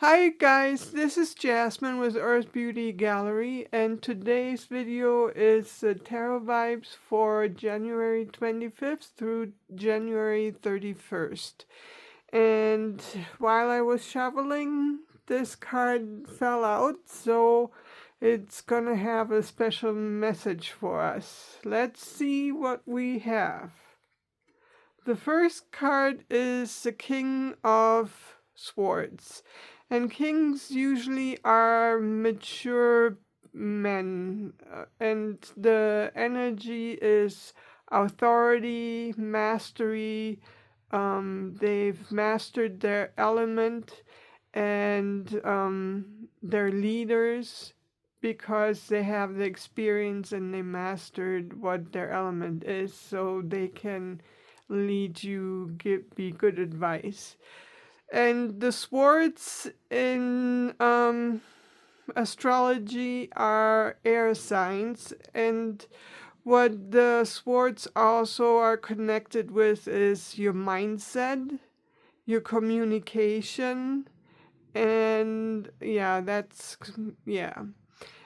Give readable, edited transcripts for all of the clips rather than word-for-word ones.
Hi guys, this is Jasmine with Earth Beauty Gallery, and today's video is the tarot vibes for January 25th through January 31st. And while I was shoveling, this card fell out, so it's gonna have a special message for us. Let's see what we have. The first card is the King of Swords. And kings usually are mature men, and the energy is authority, mastery. They've mastered their element, and they're leaders because they have the experience and they mastered what their element is, so they can lead you, be good advice. And the swords in astrology are air signs, and what the swords also are connected with is your mindset, your communication, and yeah.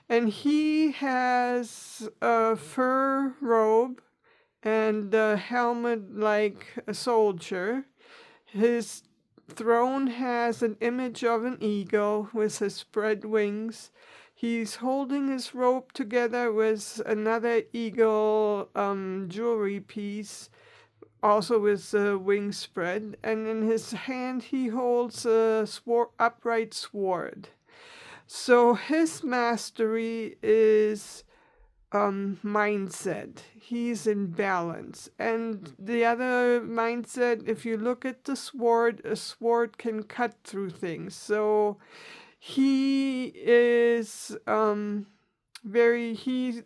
And he has a fur robe and a helmet like a soldier. His throne has an image of an eagle with his spread wings. He's holding his robe together with another eagle jewelry piece, also with the wings spread. And in his hand, he holds a upright sword. So his mastery is mindset. He's in balance. And the other mindset, if you look at the sword, a sword can cut through things. So he is he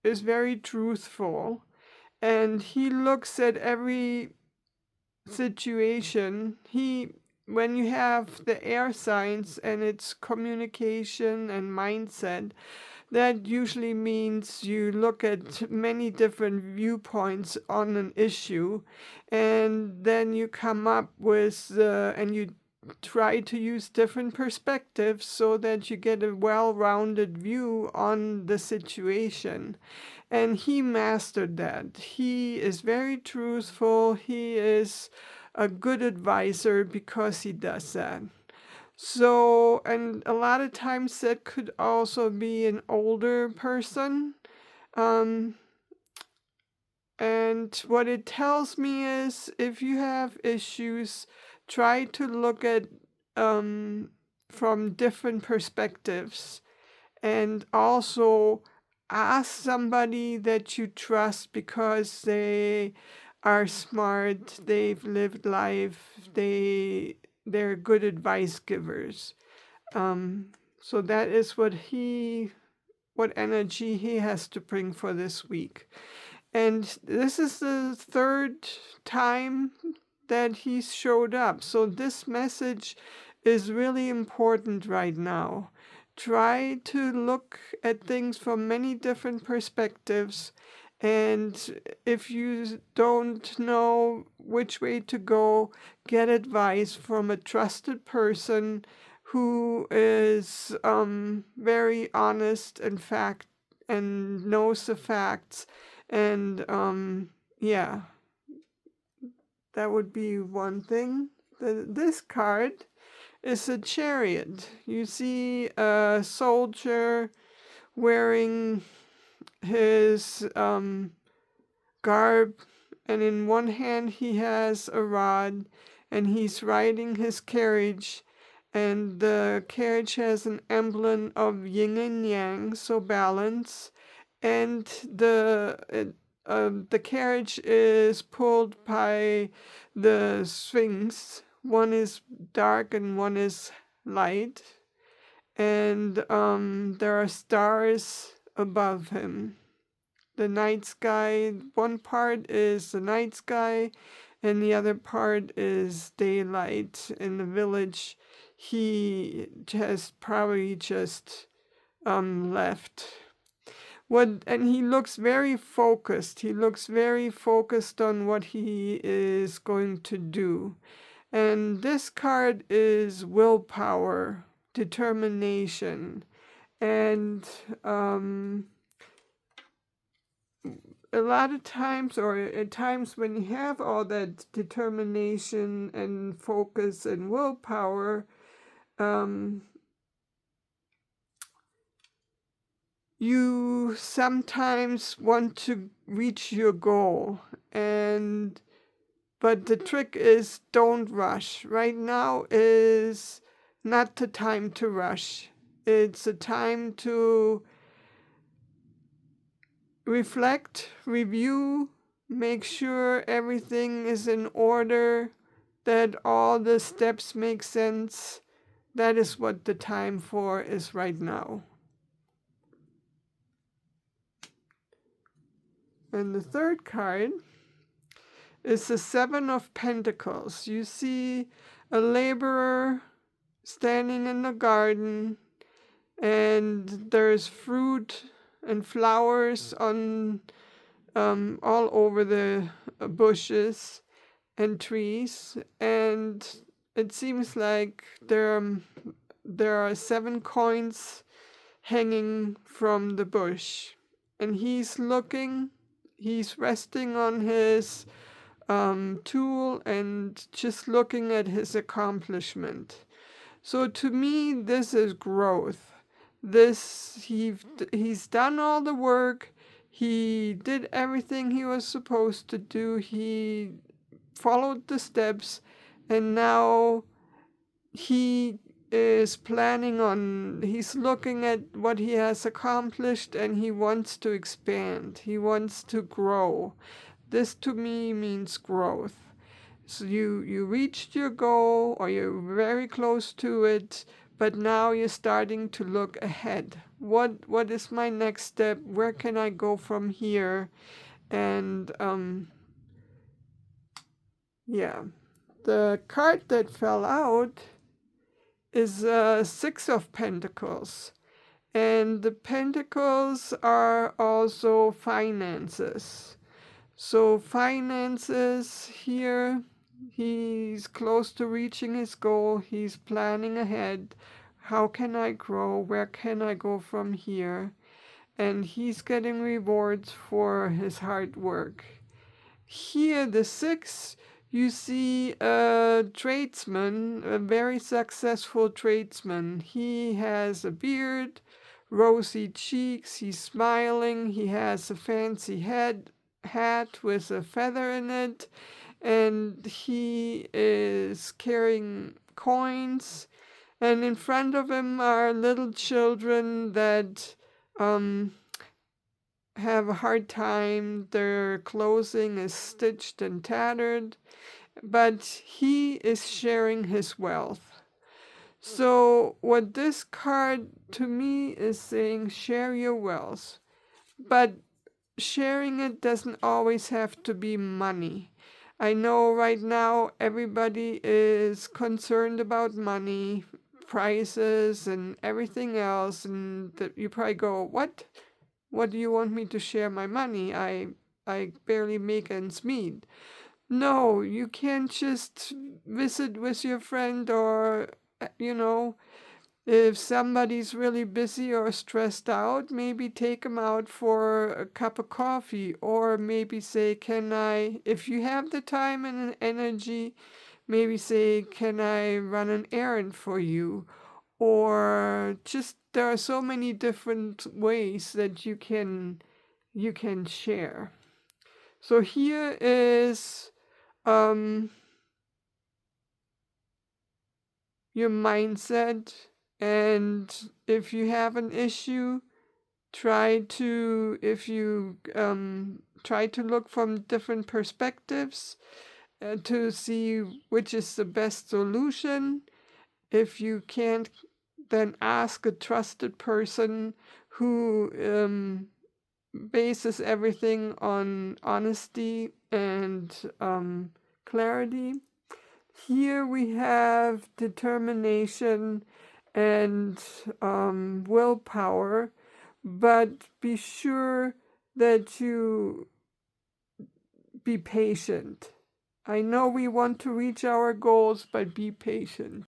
is very truthful, and he looks at every situation. When you have the air signs and it's communication and mindset, that usually means you look at many different viewpoints on an issue, and then you come up with and you try to use different perspectives so that you get a well-rounded view on the situation. And he mastered that. He is very truthful. He is a good advisor because he does that. So, and a lot of times that could also be an older person. Um, and what it tells me is if you have issues, try to look at from different perspectives, and also ask somebody that you trust because they are smart, they've lived life, they're good advice givers. So that is what energy he has to bring for this week. And this is the third time that he's showed up. So this message is really important right now. Try to look at things from many different perspectives. And if you don't know which way to go, get advice from a trusted person who is very honest and knows the facts. And yeah, that would be one thing. This card is a chariot. You see a soldier wearing his garb, and in one hand he has a rod, and he's riding his carriage, and the carriage has an emblem of yin and yang, so balance, and the carriage is pulled by the swings. One is dark and one is light, and there are stars above him. The night sky, one part is the night sky, and the other part is daylight. In the village, he has probably just left. And he looks very focused. He looks very focused on what he is going to do. And this card is willpower, determination. And a lot of times, or at times when you have all that determination and focus and willpower, you sometimes want to reach your goal, but the trick is don't rush. Right now is not the time to rush. It's a time to reflect, review, make sure everything is in order, that all the steps make sense. That is what the time for is right now. And the third card is the Seven of Pentacles. You see a laborer standing in the garden, and there's fruit and flowers on all over the bushes and trees, and it seems like there are 7 coins hanging from the bush, and he's resting on his tool and just looking at his accomplishment. So to me, this is growth. He's done all the work. He did everything he was supposed to do. He followed the steps, and now he's looking at what he has accomplished, and he wants to expand. He wants to grow. This to me means growth. So you reached your goal, or you're very close to it, but now you're starting to look ahead. What is my next step? Where can I go from here? And the card that fell out is 6 of Pentacles. And the Pentacles are also finances. So finances here, he's close to reaching his goal. He's planning ahead. How can I grow? Where can I go from here? And he's getting rewards for his hard work. Here, the 6, you see a tradesman, a very successful tradesman. He has a beard, rosy cheeks, he's smiling, he has a fancy hat with a feather in it, and he is carrying coins, and in front of him are little children that have a hard time. Their clothing is stitched and tattered, but he is sharing his wealth. So what this card to me is saying, share your wealth, but sharing it doesn't always have to be money. I know right now everybody is concerned about money, prices, and everything else, and you probably go, what? What do you want me to share my money? I barely make ends meet. No, you can't just visit with your friend, or, if somebody's really busy or stressed out, maybe take them out for a cup of coffee, or maybe say, if you have the time and energy, maybe say, can I run an errand for you? Or just, there are so many different ways that you can share. So here is your mindset, and if you have an issue, try to look from different perspectives to see which is the best solution. If you can't, then ask a trusted person who bases everything on honesty and clarity. Here we have determination and willpower, but be sure that you be patient. I know we want to reach our goals, but be patient.